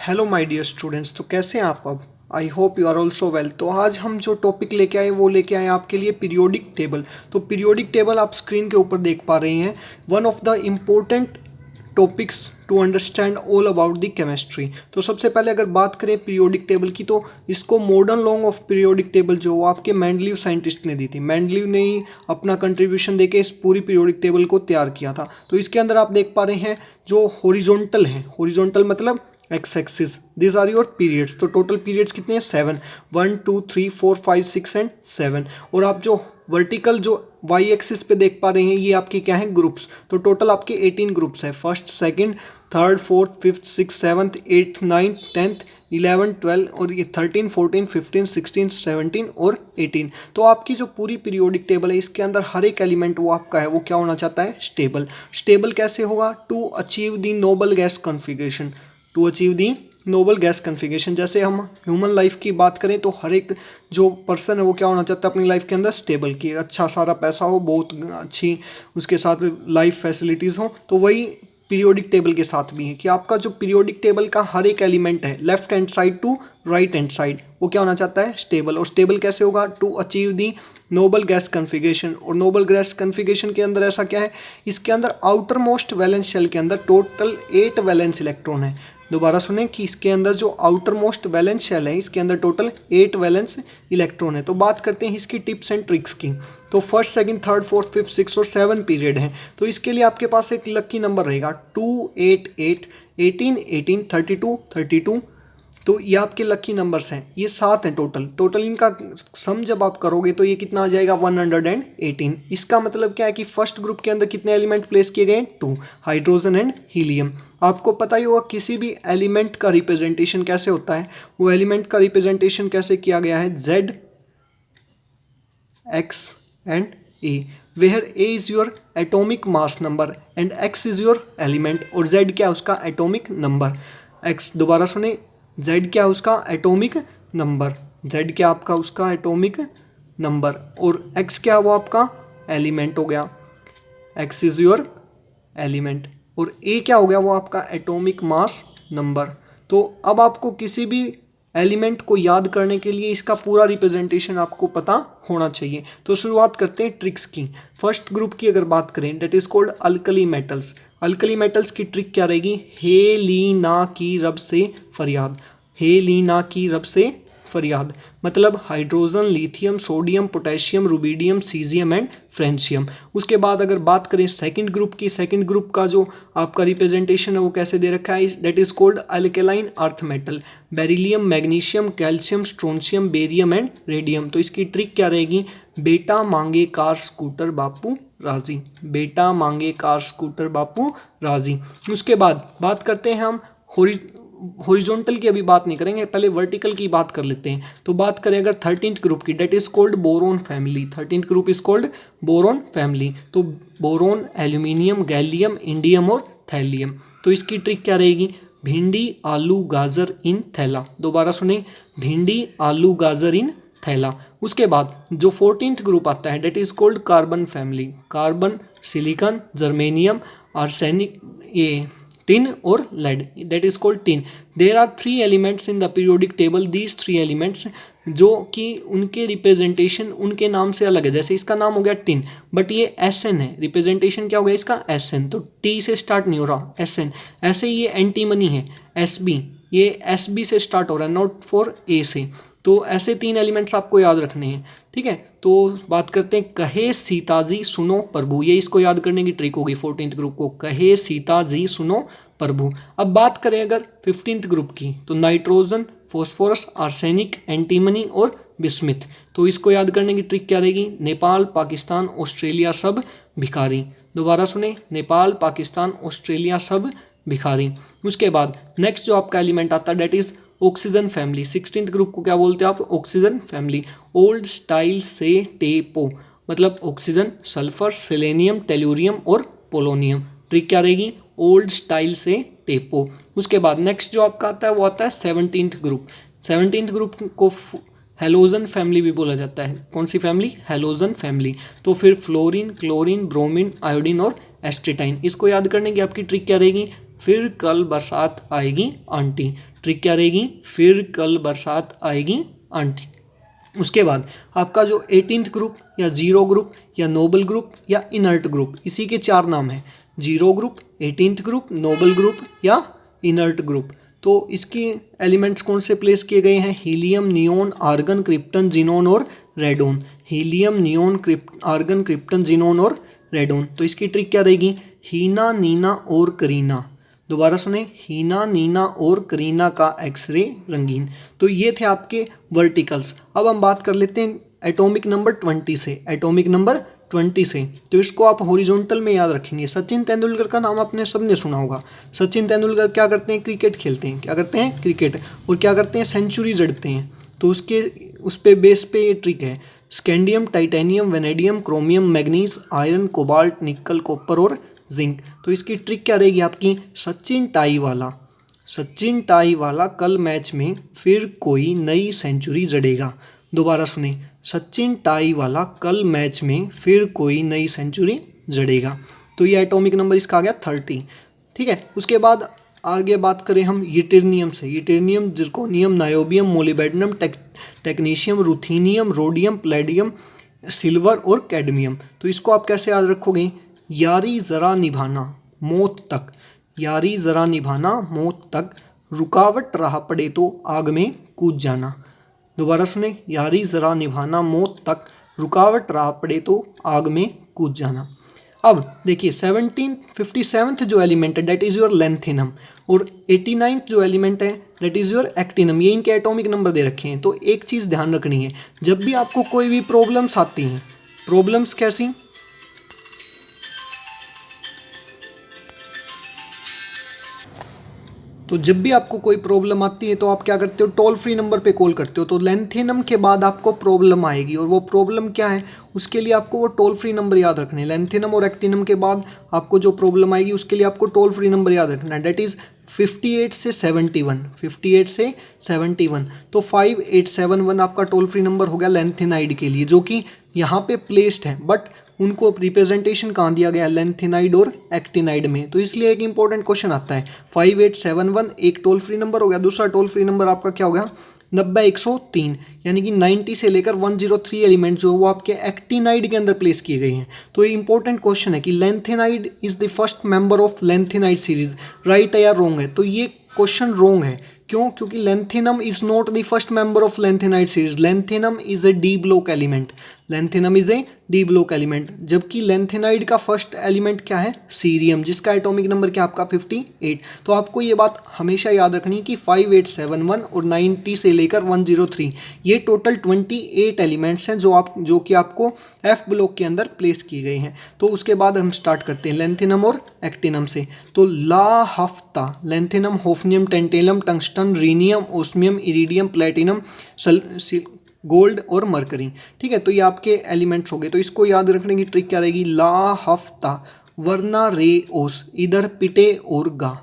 Hello my dear students. तो कैसे हैं आप अब? I hope you are also well. तो आज हम जो टॉपिक लेके आए वो लेके आए आपके लिए पीरियोडिक टेबल। तो पीरियोडिक टेबल आप स्क्रीन के ऊपर देख पा रहे हैं, one of the important topics to understand all about the chemistry. तो सबसे पहले अगर बात करें पीरियोडिक टेबल की, तो इसको modern long off periodic table जो वो आपके मेंडलीव साइंटिस्ट ने दी थी। मेंडलीव ने ही अपना कंट्रीब्यूशन देके इस पूरी पीरियोडिक टेबल को तैयार किया था। तो इसके अंदर आप देख पा रहे हैं जो हॉरिजॉन्टल है, हॉरिजॉन्टल मतलब X axis, this are your periods. तो टोटल पीरियड्स कितने हैं? 7, 1 2 3 4 5 6 एंड 7। और आप जो वर्टिकल जो वाई एक्सिस पे देख पा रहे हैं ये आपके क्या हैं? ग्रुप्स। तो टोटल आपके 18 ग्रुप्स हैं, first second third fourth fifth six seventh eighth ninth 10th 11 12 और ये 13 14 15 16 17 और 18। तो आपकी जो पूरी पीरियोडिक टेबल है इसके अंदर हर एक एलिमेंट वो आपका है वो क्या होना चाहता है? स्टेबल। स्टेबल कैसे होगा? To achieve the noble gas configuration, to achieve the noble gas configuration. जैसे हम ह्यूमन लाइफ की बात करें तो हर एक जो पर्सन है वो क्या होना चाहता है अपनी लाइफ के अंदर? स्टेबल, की अच्छा सारा पैसा हो, बहुत अच्छी उसके साथ लाइफ फैसिलिटीज़ हो। तो वही पीरियोडिक टेबल के साथ भी है कि आपका जो पीरियोडिक टेबल का हर एक एलिमेंट है left hand side to right hand side वो क्या होना चाहता है? स्टेबल। और स्टेबल कैसे होगा? To achieve the noble gas configuration. और नोबल गैस कन्फिगरेशन के अंदर ऐसा क्या है? इसके अंदर आउटर मोस्ट वैलेंस शेल के अंदर टोटल 8 वैलेंस इलेक्ट्रॉन है। दोबारा सुने कि इसके अंदर जो आउटर मोस्ट वैलेंस शेल है इसके अंदर टोटल 8 वैलेंस इलेक्ट्रॉन है। तो बात करते हैं इसकी टिप्स एंड ट्रिक्स की। तो first second third fourth fifth six और 7 पीरियड है। तो इसके लिए आपके पास एक लकी नंबर रहेगा 2 8 8 18 18 32 32। तो ये आपके लकी नंबर्स हैं, ये 7 हैं टोटल इनका सम जब आप करोगे तो ये कितना आ जाएगा? 118। इसका मतलब क्या है कि फर्स्ट ग्रुप के अंदर कितने एलिमेंट प्लेस किए गए हैं? 2, हाइड्रोजन एंड हीलियम। आपको पता ही होगा किसी भी एलिमेंट का रिप्रेजेंटेशन कैसे होता है। वो एलिमेंट का रिप्रेजेंटेशन कैसे किया गया है? Z, X and A, where A is your atomic mass number and X is your element और Z क्या है? उसका एटॉमिक नंबर। X, दोबारा सुने, Z क्या उसका? Atomic number. Z क्या आपका? उसका एटॉमिक नंबर। और X क्या वो आपका? एलिमेंट हो गया। X is your element. और A क्या हो गया? वो आपका एटॉमिक मास नंबर। तो अब आपको किसी भी एलिमेंट को याद करने के लिए इसका पूरा रिप्रेजेंटेशन आपको पता होना चाहिए। तो शुरुआत करते हैं ट्रिक्स की। फर्स्ट ग्रुप की अगर बात करें that is called alkali metals. Alkali metals की ट्रिक क्या रहेगी? हे ली ना की रब से फरियाद। हे ली ना की रब से फरियाद मतलब hydrogen, lithium, sodium, potassium, rubidium, caesium and francium. उसके बाद अगर बात करें सेकंड ग्रुप की, सेकंड ग्रुप का जो आपका रिप्रेजेंटेशन है वो कैसे दे रखा है? That is called alkaline earth metal, beryllium, magnesium, calcium, strontium, barium and radium. तो इसकी ट्रिक क्या रहेगी? बेटा मांगे कार स्कूटर बापू राजी, बेटा मांगे कार स्कूटर बापू राजी। उसके बाद बात करते हैं हम हॉरिजॉन्टल की, अभी बात नहीं करेंगे, पहले वर्टिकल की बात कर लेते हैं। तो बात करें अगर 13th ग्रुप की, that is called boron family. 13th group is called boron family. तो बोरोन, एल्यूमिनियम, गैलियम, इंडियम और थैलियम। तो इसकी ट्रिक क्या रहेगी? भिंडी आलू गाजर इन थैला। दोबारा सुने, भिंडी आलू गाजर इन थैला। उसके बाद जो 14th ग्रुप आता है that is called carbon family. Carbon, silicon, germanium, arsenic, ये tin और lead, that is called tin. There are 3 elements in the periodic table. These 3 elements जो कि उनके रिप्रेजेंटेशन उनके नाम से अलग है। जैसे इसका नाम हो गया टिन बट ये SN है, रिप्रेजेंटेशन क्या हो गया इसका? SN। तो T से स्टार्ट नहीं हो रहा, SN। ऐसे ये एंटीमनी है SB, ये SB से स्टार्ट हो रहा है, नॉट फॉर A से। तो ऐसे 3 एलिमेंट्स आपको याद रखने हैं, ठीक है। तो बात करते हैं कहे सीता जी सुनो प्रभु, ये इसको याद करने की ट्रिक होगी 14th ग्रुप को, कहे सीता जी सुनो प्रभु। अब बात करें अगर 15th ग्रुप की, तो नाइट्रोजन, फॉस्फोरस, आर्सेनिक, एंटीमनी और बिस्मिथ। तो इसको याद करने की ट्रिक क्या रहेगी? नेपाल, पाकिस्तान, ऑस्ट्रेलिया सब भिखारी। दोबारा सुने, नेपाल, पाकिस्तान, ऑस्ट्रेलिया सब भिखारी। उसके बाद नेक्स्ट जो आपका एलिमेंट आता है that is oxygen family. 16th group को क्या बोलते हैं आप? Oxygen family. ओल्ड स्टाइल से टेपो मतलब ऑक्सीजन, सल्फर, सेलेनियम, टेलुरियम और पोलोनियम। ट्रिक क्या रहेगी? ओल्ड स्टाइल से टेपो। उसके बाद नेक्स्ट जो आपका आता है वो आता है 17th ग्रुप। 17th ग्रुप को हेलोजन फैमिली भी बोला जाता है। कौन सी फैमिली? Halogen family. तो फिर फ्लोरीन, क्लोरीन, ब्रोमीन, आयोडीन और एस्ट्रेटाइन। इसको याद करने की आपकी ट्रिक क्या रहेगी? फिर कल बरसात आएगी आंटी। ट्रिक क्या रहेगी, फिर कल बरसात आएगी आंटी। उसके बाद आपका जो 18th ग्रुप या जीरो ग्रुप या नोबल ग्रुप या इनर्ट ग्रुप, इसी के 4 नाम हैं, zero group, 18th group, noble group या इनर्ट ग्रुप। तो इसके एलिमेंट्स कौन से प्लेस किए गए हैं, helium, neon, argon, krypton, xenon और radon. Helium, neon, argon, krypton, xenon और रेडोन। तो इसकी ट्रिक क्या रहेगी, हीना, नीना और करीना। दोबारा सुने, हीना, नीना और करीना का एक्सरे रंगीन। तो ये थे आपके वर्टिकल्स। अब हम बात कर लेते हैं एटॉमिक नंबर 20 से, एटॉमिक नंबर 20 से। तो इसको आप हॉरिजॉन्टल में याद रखेंगे। सचिन तेंदुलकर का नाम आपने सबने सुना होगा। सचिन तेंदुलकर क्या करते हैं, क्रिकेट खेलते हैं। क्या करते हैं, क्रिकेट। और क्या करते हैं, सेंचुरी जड़ते हैं। तो उस पे बेस पे ये ट्रिक है, scandium, titanium, vanadium, chromium, manganese, iron, cobalt, निकल, कॉपर और जिंक। तो इसकी ट्रिक क्या रहेगी आपकी, सचिन टाई वाला, सचिन टाई वाला कल मैच में फिर कोई नई सेंचुरी जड़ेगा। दोबारा सुने, सचिन टाई वाला कल मैच में फिर कोई नई सेंचुरी जड़ेगा। तो ये एटॉमिक नंबर इसका आ गया 30। ठीक है। उसके बाद आगे बात करें हम यूटेरिनियम से, यूटेरिनियम, zirconium, niobium, molybdenum, technetium, ruthenium, rhodium, palladium, silver और कैडमियम। तो इसको आप कैसे याद रखोगे, यारी ज़रा निभाना मौत तक, यारी ज़रा निभाना मौत तक, रुकावट राह पड़े तो आग में कूद जाना। दोबारा सुने, यारी ज़रा निभाना मौत तक, रुकावट राह पड़े तो आग में कूद जाना। अब देखिए 57th जो एलिमेंट है डेट इज़ योर लेंथेनम, और 89th जो एलिमेंट है डेट इज़ योर एक्टिनम। ये इनके एटॉमिक नंबर दे रखे हैं। तो एक चीज़ ध्यान रखनी है, जब भी आपको कोई भी प्रॉब्लम्स आती हैं, प्रॉब्लम्स कैसी, तो जब भी आपको कोई प्रॉब्लम आती है तो आप क्या करते हो, टोल फ्री नंबर पे कॉल करते हो। तो लेंथेनम के बाद आपको प्रॉब्लम आएगी, और वो प्रॉब्लम क्या है, उसके लिए आपको वो टोल फ्री नंबर याद रखने हैं। लेंथेनम और एक्टिनम के बाद आपको जो प्रॉब्लम आएगी उसके लिए आपको टोल फ्री नंबर याद रखना है, डेट इज़ 58 से 71, 58 से 71। तो 5871 आपका टोल फ्री नंबर हो गया लेंथेनाइड के लिए, जो कि यहाँ पे प्लेस्ड है, बट उनको रिप्रेजेंटेशन कहाँ दिया गया, लेंथेनाइड और एक्टिनाइड में। तो इसलिए एक इंपॉर्टेंट क्वेश्चन आता है। 5871 एक टोल फ्री नंबर हो गया, दूसरा टोल फ्री नंबर आपका क्या हो गया, 90-103, यानी कि 90 से लेकर 103 एलिमेंट जो वो आपके एक्टिनाइड के अंदर प्लेस किए गए हैं। तो ये इंपॉर्टेंट क्वेश्चन है कि lanthanide is the first member of lanthanide series, right है या रॉन्ग है। तो ये क्वेश्चन रॉन्ग है, क्यों, क्योंकि lanthanum is not the first member of lanthanide series. Lanthanum is A D block element, lanthanum is A D block element, जबकि lanthanide का फर्स्ट एलिमेंट क्या है, सीरियम, जिसका एटॉमिक नंबर क्या आपका 58। तो आपको ये बात हमेशा याद रखनी है कि 5871 और 90 से लेकर 103 ये टोटल 28 एलिमेंट्स हैं जो कि आपको एफ ब्लॉक के अंदर प्लेस किए गए हैं। तो उसके बाद हम स्टार्ट करते हैं लेंथेनम और एक्टिनम से। तो ला हफ्ता, lanthanum, hafnium, tantalum, tungsten, rhenium, osmium, iridium, platinum, gold और मरकरी। ठीक है। तो ये आपके एलिमेंट्स हो गए। तो इसको याद रखने की ट्रिक क्या रहेगी, ला हफ्ता वरना रे ओस, इधर पिटे और गा।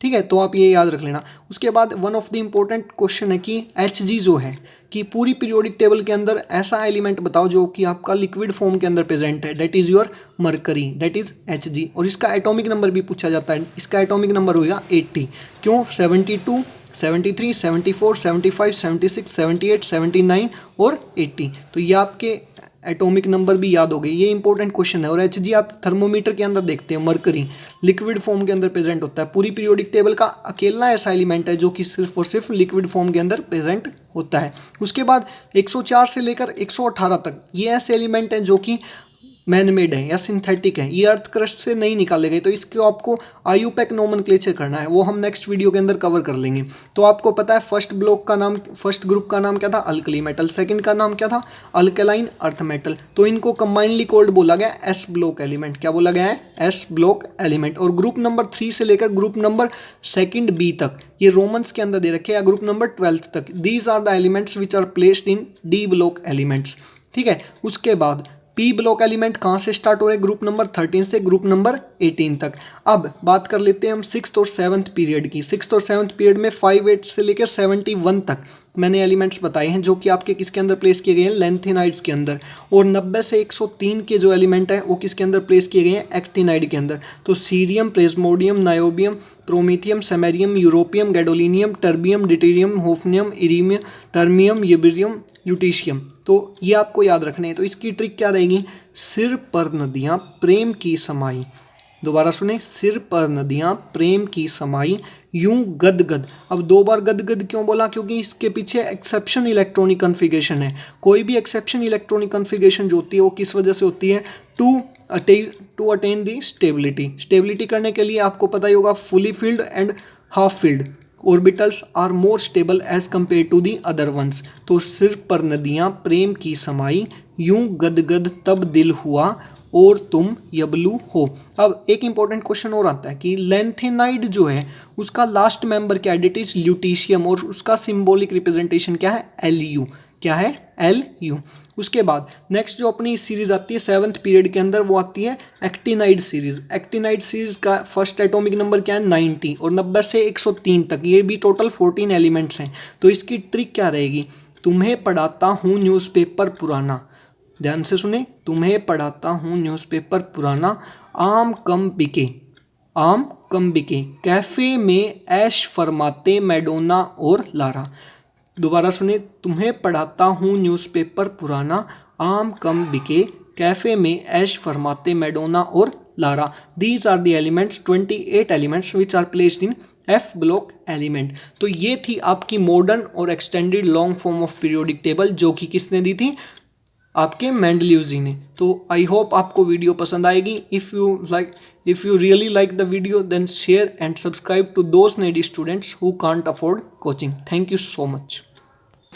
ठीक है। तो आप ये याद रख लेना। उसके बाद one of the important question है कि Hg जो है कि पूरी पीरियोडिक टेबल के अंदर ऐसा एलिमेंट बताओ जो कि आपका लिक्विड फॉर्म के अंदर प्रेजेंट है, that is your mercury, that is Hg। और इसका एटॉमिक नंबर भी पूछा जाता है, इसका एटॉमिक नंबर होगा 80। क्यों, 72, 73, 74, 75, 76, 78, 79 और 80। तो ये आपके एटॉमिक नंबर भी याद हो गए। ये इंपॉर्टेंट क्वेश्चन है। और Hg आप थर्मोमीटर के अंदर देखते हैं, मरकरी लिक्विड फॉर्म के अंदर प्रेजेंट होता है। पूरी पीरियोडिक टेबल का अकेला ऐसा एलिमेंट है जो कि सिर्फ और सिर्फ लिक्विड फॉर्म के अंदर प्रेजेंट होता है। उसके बाद 104 से लेकर 118 तक ये ऐसे एलिमेंट हैं जो कि मैन मेड है या सिंथेटिक है, ये अर्थ क्रस्ट से नहीं निकाले गए। तो इसको आपको आयुपैक नोमेनक्लेचर करना है, वो हम नेक्स्ट वीडियो के अंदर कवर कर लेंगे। तो आपको पता है फर्स्ट ग्रुप का नाम क्या था, अल्कली मेटल, सेकंड का नाम क्या था, अल्कलाइन अर्थ मेटल। तो इनको कंबाइनली कोल्ड बोला गया एस ब्लॉक एलिमेंट। क्या बोला गया है, एस ब्लॉक एलिमेंट। और ग्रुप नंबर 3 से लेकर ग्रुप नंबर 2 बी तक ये रोमन्स के अंदर दे रखे, या ग्रुप नंबर 12 तक, these are the elements which are placed in D block elements. ठीक है। उसके बाद पी ब्लॉक एलिमेंट कहाँ से स्टार्ट हो रहे हैं, ग्रुप नंबर 13 से ग्रुप नंबर 18 तक। अब बात कर लेते हैं हम 6th और 7th पीरियड की। 6th और 7th पीरियड में 58 से लेकर 71 तक मैंने एलिमेंट्स बताए हैं जो कि आपके किसके अंदर प्लेस किए गए हैं, लैंथेनाइड्स के अंदर। और 90 से 103 के जो एलिमेंट हैं वो किसके अंदर प्लेस किए गए हैं, एक्टिनाइड के अंदर। तो cerium, praseodymium, niobium, promethium, samarium, europium, gadolinium, terbium, deuterium, hafnium, erbium, thulium, ytterbium, lutetium. तो ये आपको याद रखने हैं। तो इसकी ट्रिक क्या रहेगी, सिर पर नदियाँ प्रेम की समाई। दोबारा सुने, सिर पर नदियाँ प्रेम की समाई, यूं गदगद। अब 2 बार गदगद क्यों बोला, क्योंकि इसके पीछे एक्सेप्शन इलेक्ट्रॉनिक कन्फिगरेशन है। कोई भी एक्सेप्शन इलेक्ट्रॉनिक कन्फिगरेशन जो होती है वो किस वजह से होती है, to attain the stability. Stability करने के लिए आपको पता ही होगा, fully filled and half filled orbitals are more stable as compare to the other ones. तो सिर पर नदियाँ प्रेम की समाई, यूं गदगद तब दिल हुआ, और तुम यबलू हो। अब एक इंपॉर्टेंट क्वेश्चन और आता है कि लैंथेनाइड जो है उसका लास्ट मेंबर क्या है, इट इज ल्यूटीशियम, और उसका सिंबॉलिक रिप्रेजेंटेशन क्या है, Lu। क्या है, Lu। उसके बाद नेक्स्ट जो अपनी सीरीज आती है 7th पीरियड के अंदर, वो आती है एक्टिनाइड सीरीज। एक्टिनाइड सीरीज का फर्स्ट एटॉमिक नंबर क्या है, 90, और 90 से 103 तक, ये भी टोटल 14 एलिमेंट्स हैं। तो इसकी ट्रिक क्या रहेगी, तुम्हें पढ़ाता हूँ न्यूज़पेपर पुराना, ध्यान से सुने, तुम्हें पढ़ाता हूँ न्यूज़पेपर पुराना, आम कम बिके, आम कम बिके, कैफ़े में ऐश फरमाते मैडोना और लारा। दोबारा सुने, तुम्हें पढ़ाता हूँ न्यूज़पेपर पुराना, आम कम बिके, कैफ़े में ऐश फरमाते मैडोना और Lara. These are the elements, 28 elements which are placed in F block element. तो ये थी आपकी मॉडर्न और extended long form of periodic table, जो कि किसने दी थी, आपके मेंडलीव ने। तो आई होप आपको वीडियो पसंद आएगी। If you really like the video, then share and subscribe to those needy students who can't afford coaching. Thank you so much.